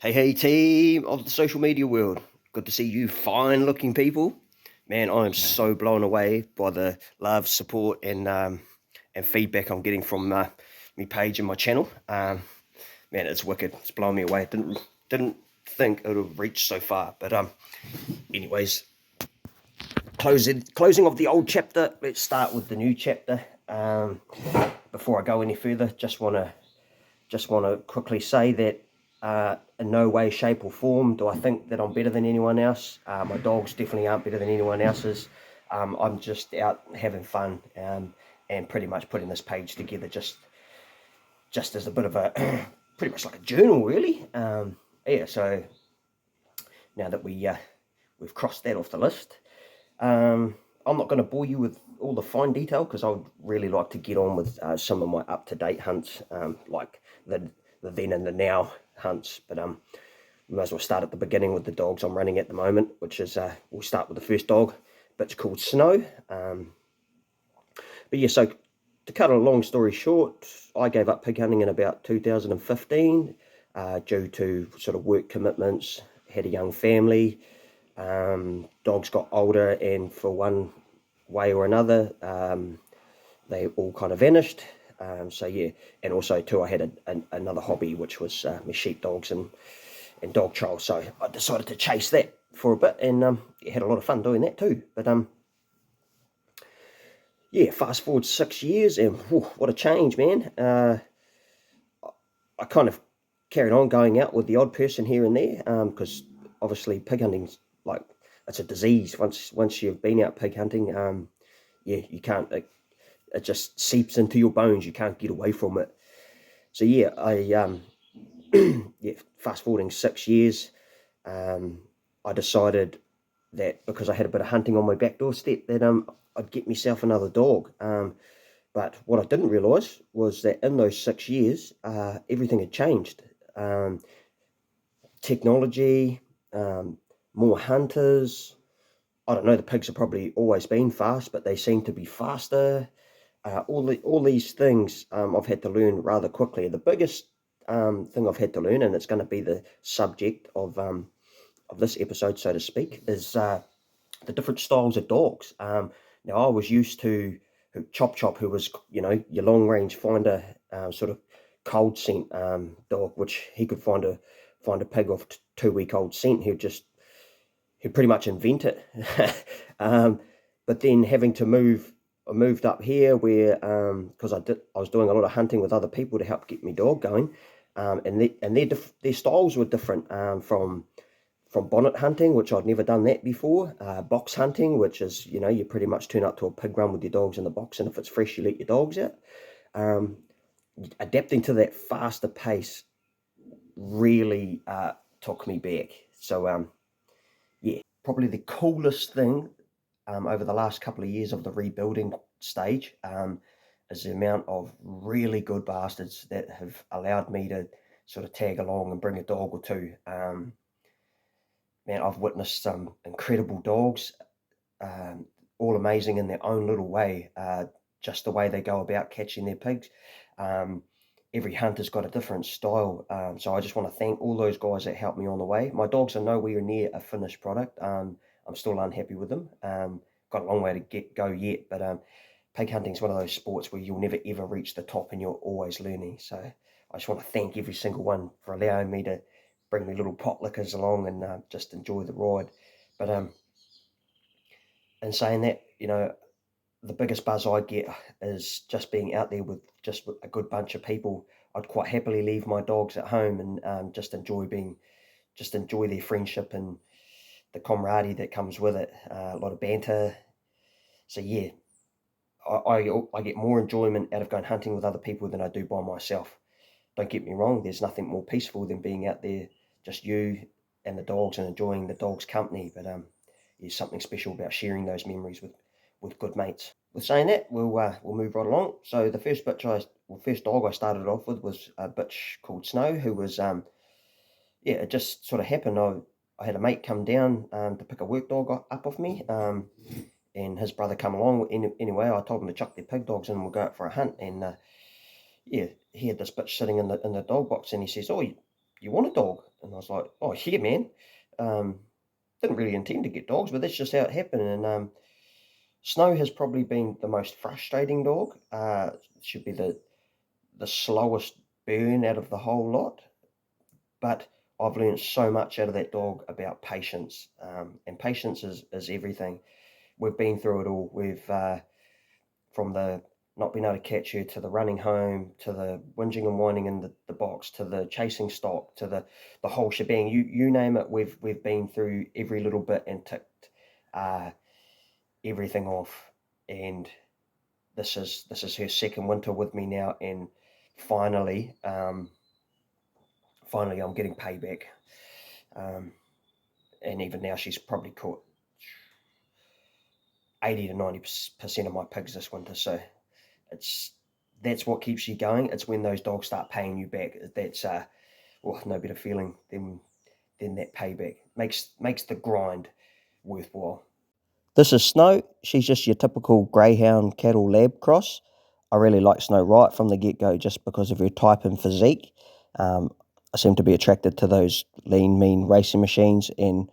Hey team of the social media world. Good to see you fine looking people. Man, I am so blown away by the love, support and feedback I'm getting from my page and my channel. Man, it's wicked. It's blowing me away. Didn't think it would reach so far. But anyways, closing of the old chapter. Let's start with the new chapter. Before I go any further, just want to quickly say that in no way, shape, or form do I think that I'm better than anyone else. My dogs definitely aren't better than anyone else's. I'm just out having fun and pretty much putting this page together just as a bit of a pretty much like a journal, really. Yeah. So now that we've crossed that off the list, I'm not going to bore you with all the fine detail because I would really like to get on with some of my up-to-date hunts, like the then and the now hunts. But we might as well start at the beginning with the dogs I'm running at the moment, which is we'll start with the first dog, bitch called Snow. But yeah, so to cut a long story short, I gave up pig hunting in about 2015 due to sort of work commitments. Had a young family. Dogs got older, and for one way or another, they all kind of vanished. So yeah, and also too, I had another hobby, which was my sheepdogs and dog trials. So I decided to chase that for a bit, and had a lot of fun doing that too. But yeah, fast forward 6 years, and whew, what a change, man. I kind of carried on going out with the odd person here and there, because obviously pig hunting's like it's a disease. Once you've been out pig hunting, yeah, you can't. It just seeps into your bones. You can't get away from it. So yeah, yeah, fast forwarding 6 years, I decided that because I had a bit of hunting on my back doorstep that I'd get myself another dog. But what I didn't realise was that in those 6 years, everything had changed. Technology, more hunters. I don't know. The pigs have probably always been fast, but they seem to be faster. All these things I've had to learn rather quickly. The biggest thing I've had to learn, and it's going to be the subject of this episode, so to speak, is the different styles of dogs. Now I was used to Chop Chop, who was your long range finder, sort of cold scent dog, which he could find a pig off 2 week old scent. He'd pretty much invent it. But then having to I moved up here where because I was doing a lot of hunting with other people to help get my dog going, and their styles were different, from bonnet hunting, which I'd never done that before, box hunting, which is you pretty much turn up to a pig run with your dogs in the box, and if it's fresh, you let your dogs out. Um, Adapting to that faster pace really took me back. So yeah, probably the coolest thing over the last couple of years of the rebuilding stage is the amount of really good bastards that have allowed me to sort of tag along and bring a dog or two. Man, I've witnessed some incredible dogs, um, all amazing in their own little way, just the way they go about catching their pigs. Um, every hunter's got a different style. So I just want to thank all those guys that helped me on the way. My dogs are nowhere near a finished product. I'm still unhappy with them. Got a long way to go yet, but pig hunting is one of those sports where you'll never ever reach the top and you're always learning. So I just want to thank every single one for allowing me to bring me little potlickers along and just enjoy the ride. But in saying that, the biggest buzz I get is just being out there with a good bunch of people. I'd quite happily leave my dogs at home and just enjoy their friendship and the camaraderie that comes with it. A lot of banter. So yeah, I get more enjoyment out of going hunting with other people than I do by myself. Don't get me wrong. There's nothing more peaceful than being out there, just you and the dogs, and enjoying the dogs' company. But there's something special about sharing those memories with good mates. With saying that, we'll move right along. So the first dog I started off with was a bitch called Snow, who was yeah, it just sort of happened. I had a mate come down to pick a work dog up off me, and his brother come along. Anyway, I told him to chuck their pig dogs in and we'll go out for a hunt. And yeah, he had this bitch sitting in the dog box, and he says, "Oh, you want a dog?" And I was like, "Oh, yeah, man." Didn't really intend to get dogs, but that's just how it happened. And Snow has probably been the most frustrating dog. Should be the slowest burn out of the whole lot, but I've learned so much out of that dog about patience, and patience is everything. We've been through it all. We've from the not being able to catch her to the running home to the whinging and whining in the box to the chasing stock to the whole shebang. You name it, we've been through every little bit and ticked uh, everything off. And this is her second winter with me now, and finally, finally I'm getting payback. Um, and even now she's probably caught 80 to 90% of my pigs this winter. So it's that's what keeps you going. It's when those dogs start paying you back. That's no better feeling than that payback. Makes the grind worthwhile. This is Snow. She's just your typical greyhound cattle lab cross. I really like Snow right from the get-go just because of her type and physique. I seem to be attracted to those lean, mean racing machines, and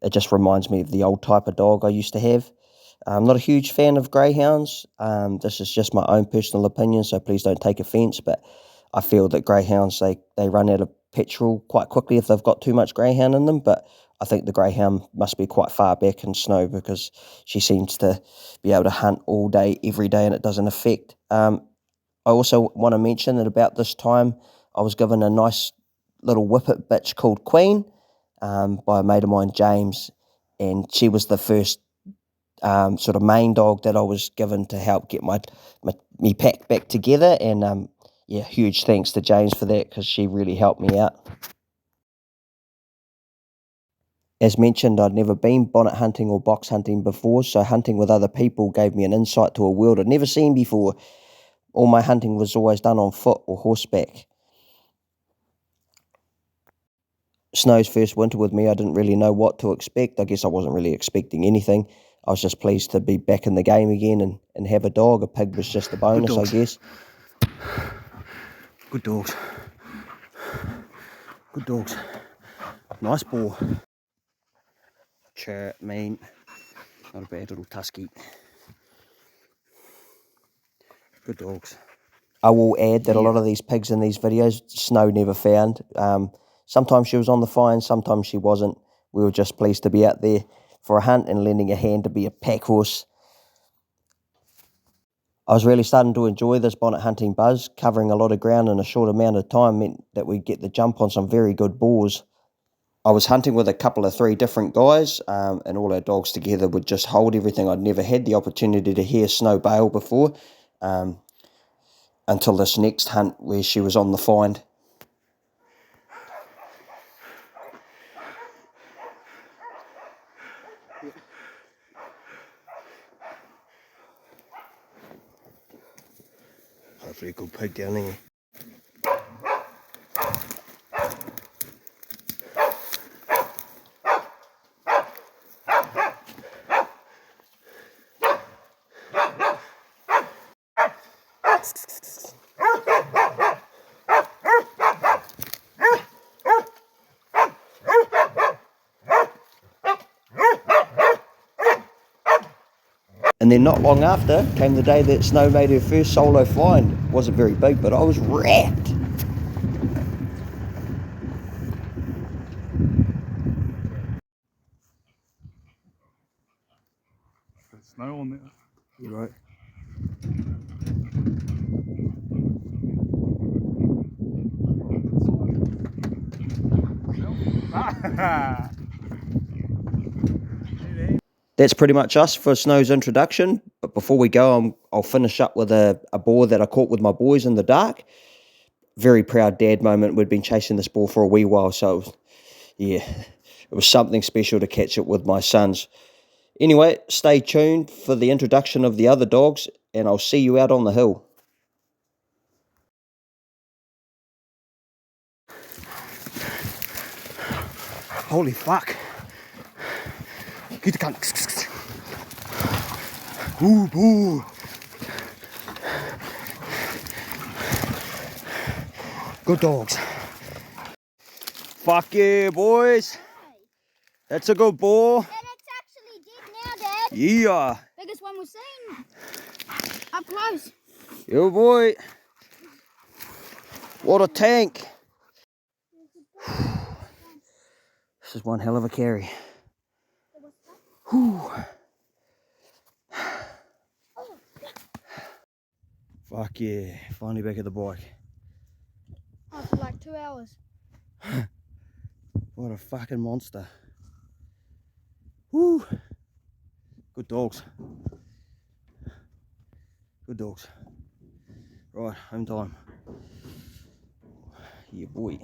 it just reminds me of the old type of dog I used to have. I'm not a huge fan of greyhounds. This is just my own personal opinion, so please don't take offence. But I feel that greyhounds they run out of petrol quite quickly if they've got too much greyhound in them. But I think the greyhound must be quite far back in Snow because she seems to be able to hunt all day, every day, and it doesn't affect. I also want to mention that about this time I was given a nice little whippet bitch called Queen by a mate of mine, James, and she was the first sort of main dog that I was given to help get me pack back together. And yeah, huge thanks to James for that because she really helped me out. As mentioned, I'd never been bonnet hunting or box hunting before, so hunting with other people gave me an insight to a world I'd never seen before. All my hunting was always done on foot or horseback. Snow's first winter with me, I didn't really know what to expect. I guess I wasn't really expecting anything. I was just pleased to be back in the game again and have a dog. A pig was just a bonus, I guess. Good dogs. Good dogs. Nice ball. Sure, mean. Not a bad little tusky. Good dogs. I will add that a lot of these pigs in these videos, Snow never found. Sometimes she was on the fine, sometimes she wasn't. We were just pleased to be out there for a hunt and lending a hand to be a pack horse. I was really starting to enjoy this bonnet hunting buzz. Covering a lot of ground in a short amount of time meant that we'd get the jump on some very good boars. I was hunting with a couple of 3 different guys, and all our dogs together would just hold everything. I'd never had the opportunity to hear Snow bail before, until this next hunt where she was on the find. Hopefully a good pig down there. And then not long after came the day that Snow made her first solo find. It wasn't very big, but I was wrapped. There's snow on there. You're right. That's pretty much us for Snow's introduction. But before we go, I'll finish up with a boar that I caught with my boys in the dark. Very proud dad moment. We'd been chasing this boar for a wee while, so yeah, it was something special to catch it with my sons. Anyway, stay tuned for the introduction of the other dogs, and I'll see you out on the hill. Holy fuck. Get the cunt. Ooh, boo. Good dogs. Fuck yeah, boys. That's a good ball. Dad, it's actually dead now, Dad. Yeah. Biggest one we've seen. Up close. Yo, boy. What a tank. This is one hell of a carry. Whew. Fuck yeah. Finally back at the bike. Oh, for like 2 hours. What a fucking monster. Woo. Good dogs. Good dogs. Right, home time. Yeah, boy.